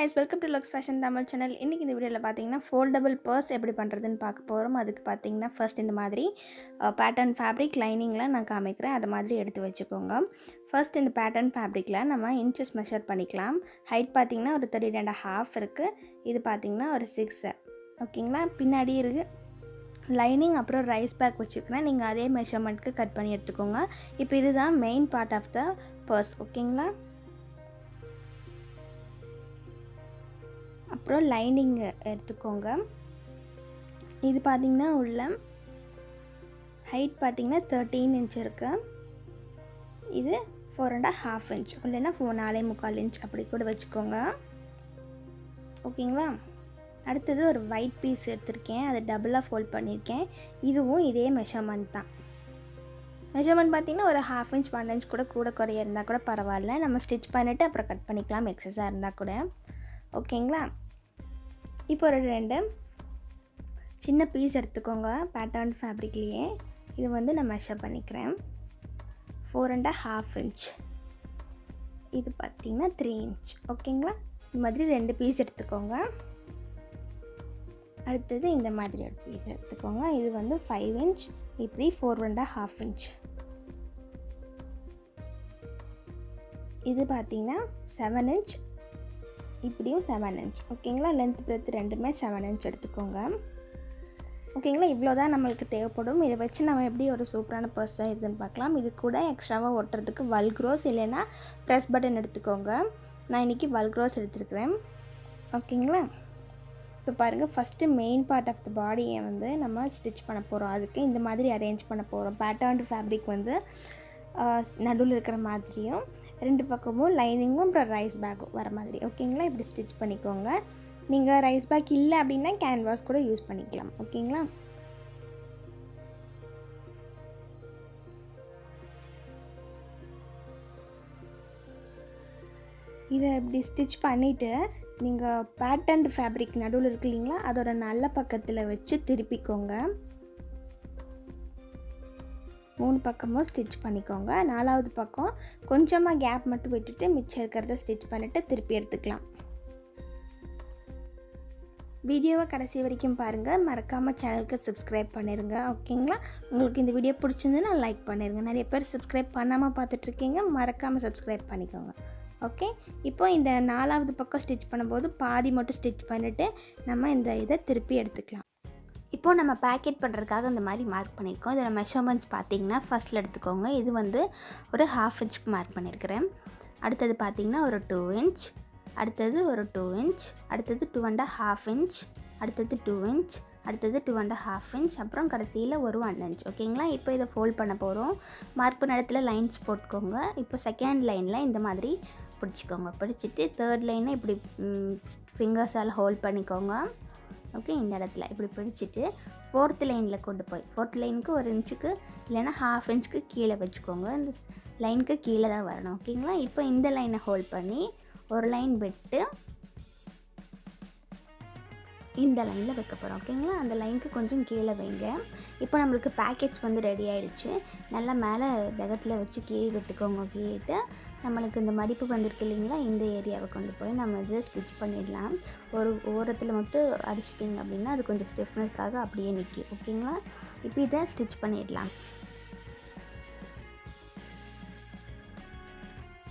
guys, welcome to Lux Fashion Tamil channel. இன்னைக்கு இந்த வீடியோல பாத்தீங்கன்னா foldable purse எப்படி பண்றதுன்னு பார்க்க போறோம். அதுக்கு பாத்தீங்கன்னா first இந்த மாதிரி pattern fabric liningல நான் காமிக்கிறேன். அத மாதிரி எடுத்து வெச்சுக்கோங்க. First இந்த pattern fabricல நம்ம inches measure பண்ணிக்கலாம். height பாத்தீங்கன்னா ஒரு 32.5 இருக்கு. இது பாத்தீங்கன்னா ஒரு 6. ஓகேங்களா? பின்னாடி இருக்கு லைனிங் அப்புறம் ரைஸ் பேக் வச்சிருக்கேன். நீங்க அதே மெஷர்மென்ட்க்கு கட் பண்ணி எடுத்துக்கோங்க. இப்போ இதுதான் main part of the purse. ஓகேங்களா? அப்புறம் லைனிங் எடுத்துக்கோங்க. இது பாத்தீங்கன்னா உள்ள ஹைட் பாத்தீங்கன்னா 13 இன்ச் இருக்கு. இது 4.5 இன்ச் இல்லனா 4.25 இன்ச் அப்படி கூட வெச்சுக்கோங்க. ஓகேங்களா? அடுத்து ஒரு ஒயிட் பீஸ் எடுத்துர்க்கேன். அதை டபுளா ஃபோல்ட் பண்ணிருக்கேன். இதுவும் இதே மெஷர்மென்ட் தான். மெஷர்மென்ட் பாத்தீங்கன்னா ஒரு 1/2 இன்ச் 1 இன்ச் கூட குறைய இருந்தா கூட பரவாயில்லை. நம்ம ஸ்டிட்ச் பண்ணிட்டு அப்புறம் கட் பண்ணிக்கலாம் எக்ஸஸா இருந்தா கூட. ஓகேங்களா? இப்போ ஒரு ரெண்டு சின்ன பீஸ் எடுத்துக்கோங்க பேட்டர்ன் ஃபேப்ரிக்லயே. இது வந்து நான் மெஷர் பண்ணிக்கிறேன். 4.5 இன்ச். இது பாத்தீங்கன்னா 3 இன்ச். ஓகேங்களா? இந்த மாதிரி ரெண்டு பீஸ் எடுத்துக்கோங்க. அடுத்து இந்த மாதிரி ஒரு பீஸ் எடுத்துக்கோங்க. இது வந்து 5 இன்ச், இப்படி 4.5 இன்ச். இது பாத்தீங்கன்னா 7 இன்ச், இப்படியும் 7 இன்ச். ஓகேங்களா? லெந்த் பிரெத் ரெண்டுமே 7 இன்ச் எடுத்துக்கோங்க. ஓகேங்களா? இவ்வளவுதான் நமக்கு தேவைப்படும். இதை வச்சு நம்ம எப்படி ஒரு சூப்பரான பர்ஸ் இதுன்னு பார்க்கலாம். இது கூட எக்ஸ்ட்ராவா ஒட்டுறதுக்கு வல்க்ரோஸ் இல்லைன்னா பிரஸ் பட்டன் எடுத்துக்கோங்க. நான் இன்னைக்கு வல்க்ரோஸ் எடுத்துருக்கிறேன். ஓகேங்களா? இப்போ பாருங்க, first main part of the பாடியை வந்து நம்ம ஸ்டிச் பண்ண போறோம். அதுக்கு இந்த மாதிரி அரேஞ்ச் பண்ண போறோம். பேட்டர்ன் ஃபேப்ரிக் வந்து நடுவில் இருக்கிற மாதிரியும் ரெண்டு பக்கமும் லைனிங்கும் அப்புறம் ரைஸ் பேக்கும் வர மாதிரி. ஓகேங்களா? இப்படி ஸ்டிச் பண்ணிக்கோங்க. நீங்கள் ரைஸ் பேக் இல்லை அப்படின்னா கேன்வாஸ் கூட யூஸ் பண்ணிக்கலாம். ஓகேங்களா? இதை இப்படி ஸ்டிச் பண்ணிவிட்டு நீங்கள் பேட்டர்ன் ஃபேப்ரிக் நடுவில் இருக்கு இல்லைங்களா, அதோட நல்ல பக்கத்தில் வச்சு திருப்பிக்கோங்க. 3 பக்கமும் ஸ்டிச் பண்ணிக்கோங்க. 4வது பக்கம் கொஞ்சமாக கேப் மட்டும் விட்டுட்டு மிச்சம் இருக்கிறத ஸ்டிச் பண்ணிவிட்டு திருப்பி எடுத்துக்கலாம். வீடியோவை கடைசி வரைக்கும் பாருங்கள். மறக்காமல் சேனலுக்கு சப்ஸ்கிரைப் பண்ணிடுங்க. ஓகேங்களா? உங்களுக்கு இந்த வீடியோ பிடிச்சிருந்துன்னா லைக் பண்ணிடுங்க. நிறைய பேர் சப்ஸ்கிரைப் பண்ணாமல் பார்த்துட்ருக்கீங்க. மறக்காமல் சப்ஸ்கிரைப் பண்ணிக்கோங்க. ஓகே? இப்போ இந்த 4வது பக்கம் ஸ்டிச் பண்ணும்போது பாதி மட்டும் ஸ்டிச் பண்ணிவிட்டு நம்ம இந்த இதை திருப்பி எடுத்துக்கலாம். இப்போது நம்ம பேக்கெட் பண்ணுறதுக்காக இந்த மாதிரி மார்க் பண்ணியிருக்கோம். இதில் மெஷர்மெண்ட்ஸ் பார்த்தீங்கன்னா ஃபஸ்ட்டில் எடுத்துக்கோங்க. இது வந்து ஒரு 1/2 இன்ச்சுக்கு மார்க் பண்ணியிருக்கிறேன். அடுத்தது பார்த்தீங்கன்னா ஒரு 2 இன்ச், அடுத்தது ஒரு 2 இன்ச், அடுத்தது 2.5 இன்ச், அடுத்தது 2 இன்ச், அடுத்தது 2.5 இன்ச், அப்புறம் கடைசியில் ஒரு 1 இன்ச். ஓகேங்களா? இப்போ இதை ஃபோல்ட் பண்ண போகிறோம். மார்க் பண்ண இடத்துல லைன்ஸ் போட்டுக்கோங்க. இப்போ செகண்ட் லைனில் இந்த மாதிரி பிடிச்சிக்கோங்க. பிடிச்சிட்டு தேர்ட் லைனை இப்படி ஃபிங்கர்ஸால் ஹோல்ட் பண்ணிக்கோங்க. ஓகே? இந்த இடத்துல இப்படி பிடிச்சிட்டு 4th லைனில் கொண்டு போய் 4th லைனுக்கு 1 இன்ச்சுக்கு இல்லைன்னா 1/2 இன்ச்சுக்கு கீழே வச்சுக்கோங்க. இந்த லைனுக்கு கீழே தான் வரணும். ஓகேங்களா? இப்போ இந்த லைனை ஹோல்ட் பண்ணி ஒரு லைன் விட்டு இந்த லைனில் வைக்க போகிறோம். ஓகேங்களா? அந்த லைனுக்கு கொஞ்சம் கீழே வைங்க. இப்போ நம்மளுக்கு பேக்கெட்ஸ் வந்து ரெடி ஆகிடுச்சு. நல்லா மேலே பெகத்தில் வச்சு கீழே விட்டுக்கோங்க. கீழிட்டு நம்மளுக்கு இந்த மடிப்பு வந்திருக்கு இல்லைங்களா, இந்த ஏரியாவை கொண்டு போய் நம்ம இதை ஸ்டிச் பண்ணிடலாம். ஒரு ஓரத்தில் மட்டும் அடிச்சிட்டிங்க அப்படின்னா அது கொஞ்சம் ஸ்டிஃப்னஸ்க்காக அப்படியே நிற்கும். ஓகேங்களா? இப்போ இதை ஸ்டிச் பண்ணிடலாம்.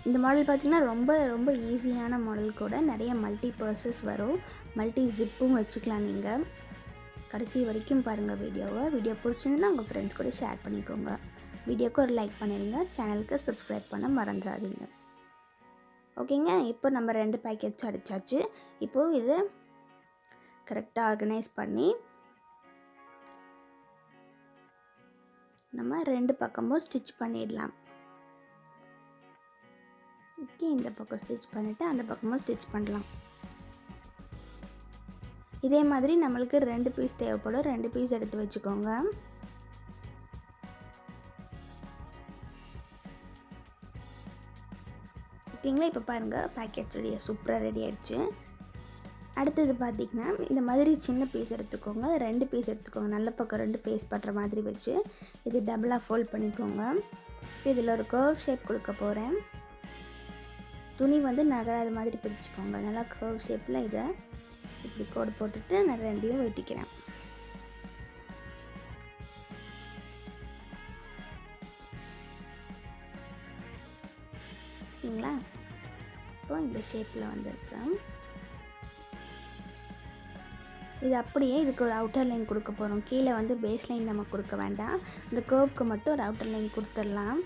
இந்த மாடல் பார்த்திங்கன்னா ரொம்ப ஈஸியான மாடல் கூட. நிறைய மல்டி பர்சஸ் வரும். மல்டி ஜிப்பும் வச்சுக்கலாம். நீங்கள் கடைசி வரைக்கும் பாருங்கள் வீடியோவை. வீடியோ பிடிச்சிருந்துன்னா உங்கள் ஃப்ரெண்ட்ஸ் கூட ஷேர் பண்ணிக்கோங்க. வீடியோக்கு ஒரு லைக் பண்ணிடுங்க. சேனலுக்கு சப்ஸ்கிரைப் பண்ண மறந்துடாதீங்க. ஓகேங்க? இப்போ நம்ம 2 பேக்கெட்ஸ் அடித்தாச்சு. இப்போது இது கரெக்டாக ஆர்கனைஸ் பண்ணி நம்ம 2 பக்கமும் ஸ்டிச் பண்ணிடலாம். ஓகே? இந்த பக்கம் ஸ்டிச் பண்ணிவிட்டு அந்த பக்கமும் ஸ்டிச் பண்ணலாம். இதே மாதிரி நம்மளுக்கு 2 பீஸ் தேவைப்படும். 2 பீஸ் எடுத்து வச்சுக்கோங்க. ஓகேங்களா? இப்போ பாருங்கள், பேக்கெட்ஸ் சூப்பராக ரெடி ஆகிடுச்சு. அடுத்தது பார்த்திங்கன்னா இந்த மாதிரி சின்ன பீஸ் எடுத்துக்கோங்க. 2 பீஸ் எடுத்துக்கோங்க. நல்ல பக்கம் 2 பீஸ் பண்ணுற மாதிரி வச்சு இது டபுளாக ஃபோல்ட் பண்ணிக்கோங்க. இதில் ஒரு கர்வ் ஷேப் கொடுக்க போகிறேன். துணி வந்து நகராத மாதிரி பிடிச்சிக்கோங்க. நல்லா கர்வ் ஷேப்பில் இதை இப்படி கோடு போட்டுட்டு நான் ரெண்டையும் வெட்டிக்கிறேன். ஓகேங்களா? இப்போ இந்த ஷேப்பில் வந்திருக்கேன். இது அப்படியே இதுக்கு ஒரு அவுட்டர் லைன் கொடுக்க போகிறோம். கீழே வந்து பேஸ் லைன் நம்ம கொடுக்க வேண்டாம். இந்த கர்வ்க்கு மட்டும் ஒரு அவுட்டர் லைன் கொடுத்துடலாம்.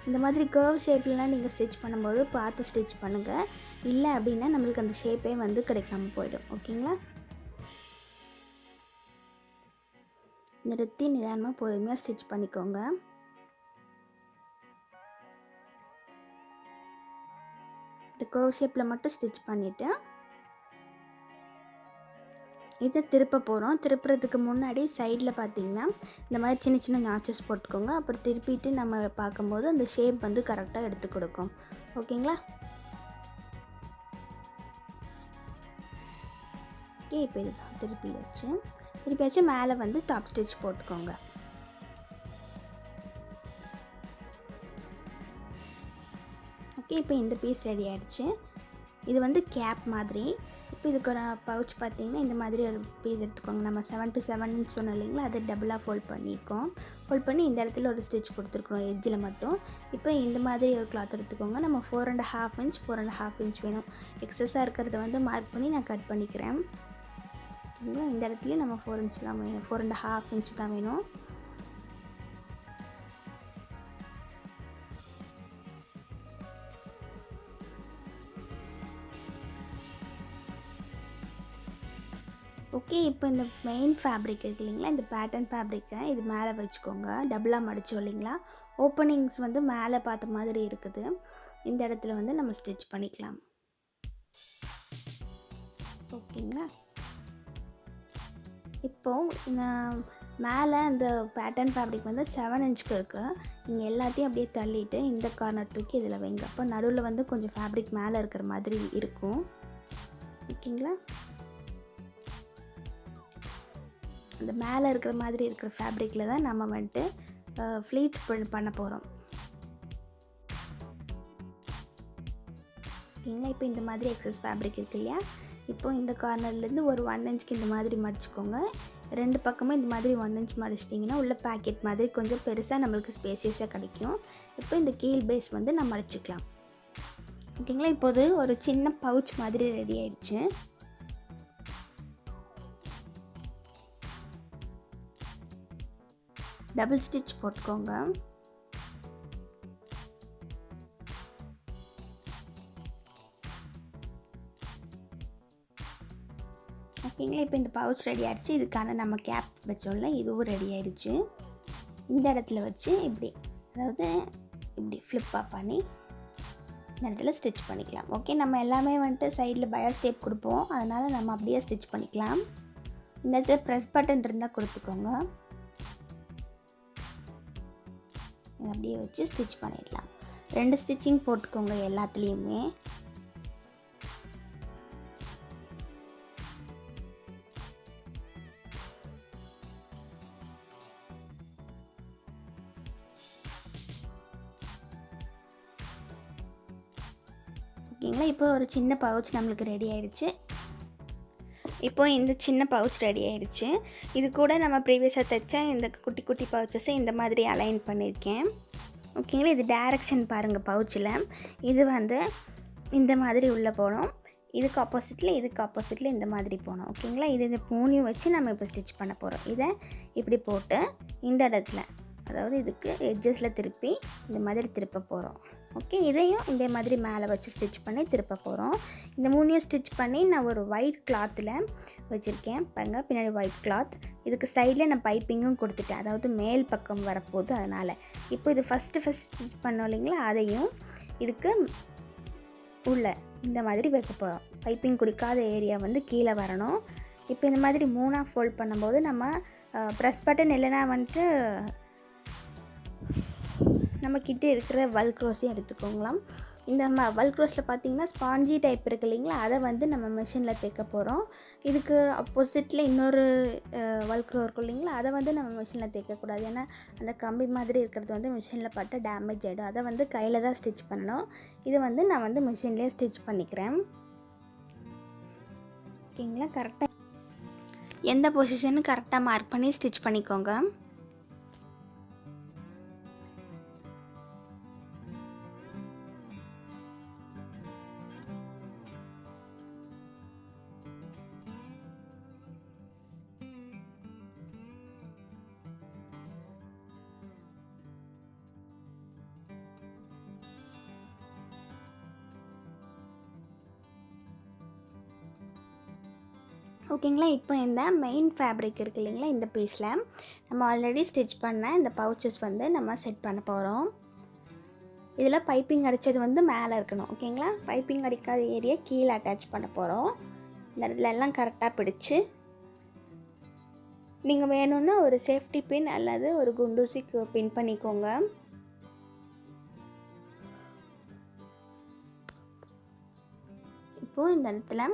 இந்த மாதிரி கர்வ் ஷேப்லாம் நீங்கள் ஸ்டிச் பண்ணும்போது பார்த்து ஸ்டிச் பண்ணுங்கள். இல்லை அப்படின்னா நம்மளுக்கு அந்த ஷேப்பே வந்து கிடைக்காம போயிடும். ஓகேங்களா? நிறுத்தி நிதானமாக பொறுமையாக ஸ்டிச் பண்ணிக்கோங்க. இந்த கர்வ் ஷேப்பில் மட்டும் ஸ்டிச் பண்ணிவிட்டு இதை திருப்ப போகிறோம். திருப்புறதுக்கு முன்னாடி சைடில் பார்த்திங்கன்னா இந்த மாதிரி சின்ன சின்ன நாச்சஸ் போட்டுக்கோங்க. அப்புறம் திருப்பிட்டு நம்ம பார்க்கும்போது அந்த ஷேப் வந்து கரெக்டாக எடுத்து கொடுக்கும். ஓகேங்களா? ஓகே, இப்போ இது திருப்பி வச்சு மேலே வந்து டாப் ஸ்டிச் போட்டுக்கோங்க. ஓகே, இப்போ இந்த பீஸ் ரெடி ஆகிடுச்சு. இது வந்து கேப் மாதிரி. இப்போ இதுக்கு ஒரு பவுச் பார்த்திங்கன்னா இந்த மாதிரி ஒரு பீஸ் எடுத்துக்கோங்க. நம்ம 7 to 7 சொன்னோம் இல்லைங்களா, அதை டபுளாக ஃபோல்ட் பண்ணி இந்த இடத்துல ஒரு ஸ்டிச் கொடுத்துருக்குறோம் எட்ஜில் மட்டும். இப்போ இந்த மாதிரி ஒரு கிளாத் எடுத்துக்கோங்க. நம்ம 4.5 inch வேணும். எக்ஸஸாக இருக்கிறத வந்து மார்க் பண்ணி நான் கட் பண்ணிக்கிறேன். இந்த இடத்துலையும் நம்ம 4 inch தான் வேணும், 4.5 inch தான் வேணும். ஓகே, இப்போ இந்த மெயின் ஃபேப்ரிக் இருக்குது இல்லைங்களா, இந்த பேட்டர்ன் ஃபேப்ரிக்கை இது மேலே வச்சுக்கோங்க. டபுளாக மடித்தோம் இல்லைங்களா, ஓப்பனிங்ஸ் வந்து மேலே பார்த்த மாதிரி இருக்குது. இந்த இடத்துல வந்து நம்ம ஸ்டிச் பண்ணிக்கலாம். ஓகேங்களா? இப்போது நான் மேலே அந்த பேட்டர்ன் ஃபேப்ரிக் வந்து 7 inchக்கு இருக்குது. நீங்கள் எல்லாத்தையும் அப்படியே தள்ளிவிட்டு இந்த கார்னர் தூக்கி இதில் வைங்க. அப்போ நடுவில் வந்து கொஞ்சம் ஃபேப்ரிக் மேலே இருக்கிற மாதிரி இருக்கும். ஓகேங்களா? அந்த மேலே இருக்கிற மாதிரி இருக்கிற ஃபேப்ரிக்கில் தான் நம்ம வந்துட்டு ஃப்ளீட்ஸ் பண்ண போகிறோம். ஓகேங்களா? இப்போ இந்த மாதிரி எக்ஸஸ் ஃபேப்ரிக் இருக்கு இல்லையா, இப்போது இந்த கார்னர்லேருந்து ஒரு 1 inchக்கு இந்த மாதிரி மடிச்சுக்கோங்க. 2 பக்கமும் இந்த மாதிரி 1 inch மடிச்சிட்டிங்கன்னா உள்ள பேக்கெட் மாதிரி கொஞ்சம் பெருசாக நம்மளுக்கு ஸ்பேசியஸாக கிடைக்கும். இப்போ இந்த கீழ் பேஸ் வந்து நம்ம மடிச்சுக்கலாம். ஓகேங்களா? இப்போது ஒரு சின்ன பவுச் மாதிரி ரெடி ஆயிடுச்சு. டபுள் ஸ்டிச் போட்டுக்கோங்க. ஓகேங்களா? இப்போ இந்த பவுச் ரெடி ஆகிடுச்சு. இதுக்கான நம்ம கேப் வச்சோம்ல, இதுவும் ரெடி ஆகிடுச்சு. இந்த இடத்துல வச்சு இப்படி, அதாவது இப்படி ஃப்ளிப்பாக பண்ணி இந்த இடத்துல ஸ்டிச் பண்ணிக்கலாம். ஓகே, நம்ம எல்லாமே வந்துட்டு சைடில் பயாஸ் டேப் கொடுப்போம், அதனால் நம்ம அப்படியே ஸ்டிச் பண்ணிக்கலாம். இந்த இடத்துல ப்ரெஸ் பட்டன் இருந்தால் கொடுத்துக்கோங்க. அப்படியே வச்சு ஸ்டிச் பண்ணிடலாம். 2 ஸ்டிச்சிங் போட்டுக்கோங்க எல்லாத்துலேயுமே. ஓகேங்களா? இப்போ ஒரு சின்ன பவுச் நம்மளுக்கு ரெடி ஆகிடுச்சு. இப்போ இந்த சின்ன பவுச் ரெடி ஆகிடுச்சு. இது கூட நம்ம ப்ரீவியஸாக தைச்சா இந்த குட்டி குட்டி பவுச்சஸை இந்த மாதிரி அலைன் பண்ணியிருக்கேன். ஓகேங்களா? இது டைரக்ஷன் பாருங்கள். பவுச்சில் இது வந்து இந்த மாதிரி உள்ளே போகணும், இதுக்கு ஆப்போசிட்டில் இந்த மாதிரி போகணும். ஓகேங்களா? இது இந்த 3 வச்சு நம்ம இப்போ ஸ்டிச் பண்ண போகிறோம். இதை இப்படி போட்டு இந்த இடத்துல, அதாவது இதுக்கு எட்ஜஸில் திருப்பி இந்த மாதிரி திருப்ப போகிறோம். ஓகே, இதையும் இதே மாதிரி மேலே வச்சு ஸ்டிச் பண்ணி திருப்ப போகிறோம். இந்த 3 ஸ்டிச் பண்ணி நான் ஒரு ஒயிட் கிளாத்தில் வச்சுருக்கேன் பாருங்கள், பின்னாடி ஒயிட் கிளாத். இதுக்கு சைடில் நான் பைப்பிங்கும் கொடுத்துட்டேன், அதாவது மேல் பக்கம் வரப்போகுது அதனால். இப்போ இது ஃபஸ்ட்டு ஸ்டிச் பண்ணோம் இல்லைங்களா, அதையும் இதுக்கு உள்ள இந்த மாதிரி வைக்க போகிறோம். பைப்பிங் கொடுக்காத ஏரியா வந்து கீழே வரணும். இப்போ இந்த மாதிரி 3 ஃபோல்ட் பண்ணும்போது நம்ம ப்ரெஸ் பட்டன் இல்லைனா வந்துட்டு நம்மக்கிட்ட இருக்கிற வல்க்ரோஸையும் எடுத்துக்கோங்களாம். இந்த வல்க்ரோஸில் பார்த்திங்கன்னா ஸ்பாஞ்சி டைப் இருக்குது இல்லைங்களா, அதை வந்து நம்ம மிஷினில் தைக்க போகிறோம். இதுக்கு அப்போசிட்டில் இன்னொரு வல்க்ரோ இருக்கும் இல்லைங்களா, அதை வந்து நம்ம மிஷினில் தைக்கக்கூடாது. ஏன்னா அந்த கம்பி மாதிரி இருக்கிறது வந்து மிஷினில் பட்டு டேமேஜ் ஆகிடும். அதை வந்து கையில் தான் ஸ்டிச் பண்ணணும். இது வந்து நான் வந்து மிஷின்லேயே ஸ்டிச் பண்ணிக்கிறேன். ஓகேங்களா, கரெக்டாக எந்த பொசிஷனும் கரெக்டாக மார்க் பண்ணி ஸ்டிச் பண்ணிக்கோங்க. ஓகேங்களா, இப்போ இந்த மெயின் ஃபேப்ரிக் இருக்குது இல்லைங்களா, இந்த பீஸில் நம்ம ஆல்ரெடி ஸ்டிச் பண்ண இந்த பவுச்சஸ் வந்து நம்ம செட் பண்ண போகிறோம். இதில் பைப்பிங் அடித்தது வந்து மேலே இருக்கணும். ஓகேங்களா, பைப்பிங் அடிக்காத ஏரியா கீழே அட்டாச் பண்ண போகிறோம். இந்த இடத்துல எல்லாம் கரெக்டாக பிடிச்சி நீங்கள் வேணும்னா ஒரு சேஃப்டி பின் அல்லது ஒரு குண்டூசிக்கு பின் பண்ணிக்கோங்க. இப்போது இந்த இடத்துல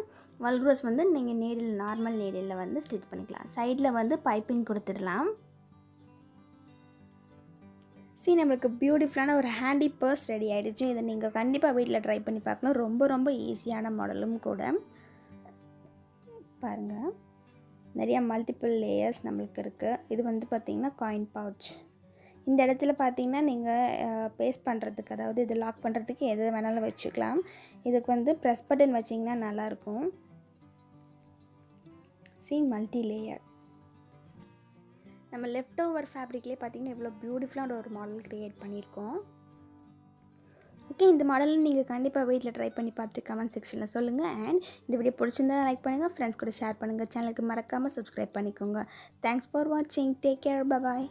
வல்க்ரோஸ் வந்து நீங்கள் நீடில் நார்மல் நீடிலில் வந்து ஸ்டிச் பண்ணிக்கலாம். சைடில் வந்து பைப்பிங் கொடுத்துடலாம். நம்மளுக்கு பியூட்டிஃபுல்லான ஒரு ஹேண்டி பர்ஸ் ரெடி ஆகிடுச்சு. இதை நீங்கள் கண்டிப்பாக வீட்டில் ட்ரை பண்ணி பார்க்கணும். ரொம்ப ரொம்ப ஈஸியான மாடலும் கூட. பாருங்கள், நிறையா மல்டிபிள் லேயர்ஸ் நம்மளுக்கு இருக்குது. இது வந்து பார்த்திங்கன்னா காயின் பவுச். இந்த இடத்துல பார்த்திங்கன்னா நீங்கள் பேஸ்ட் பண்ணுறதுக்கு, அதாவது இது லாக் பண்ணுறதுக்கு எது வேணாலும் வச்சுக்கலாம். இதுக்கு வந்து ப்ரெஸ் பட்டன் வச்சிங்கன்னா நல்லாயிருக்கும். Multi layer. நம்ம லெஃப்ட் ஓவர் ஃபேப்ரிக்லேயே பார்த்திங்கன்னா இவ்வளோ பியூட்டிஃபுல்லான ஒரு மாடல் க்ரியேட் பண்ணியிருக்கோம். ஓகே, இந்த மாடலில் நீங்கள் கண்டிப்பாக வீட்டில் ட்ரை பண்ணி பார்த்துட்டு கமெண்ட் செக்ஷனில் சொல்லுங்கள். அண்ட் இந்த வீடியோ பிடிச்சிருந்தா லைக் பண்ணுங்கள், ஃப்ரெண்ட்ஸ் கூட ஷேர் பண்ணுங்கள், சேனலுக்கு மறக்காமல் சப்ஸ்கிரைப் பண்ணிக்கோங்க. தேங்க்ஸ் ஃபார் வாட்சிங். Take care. பாய்.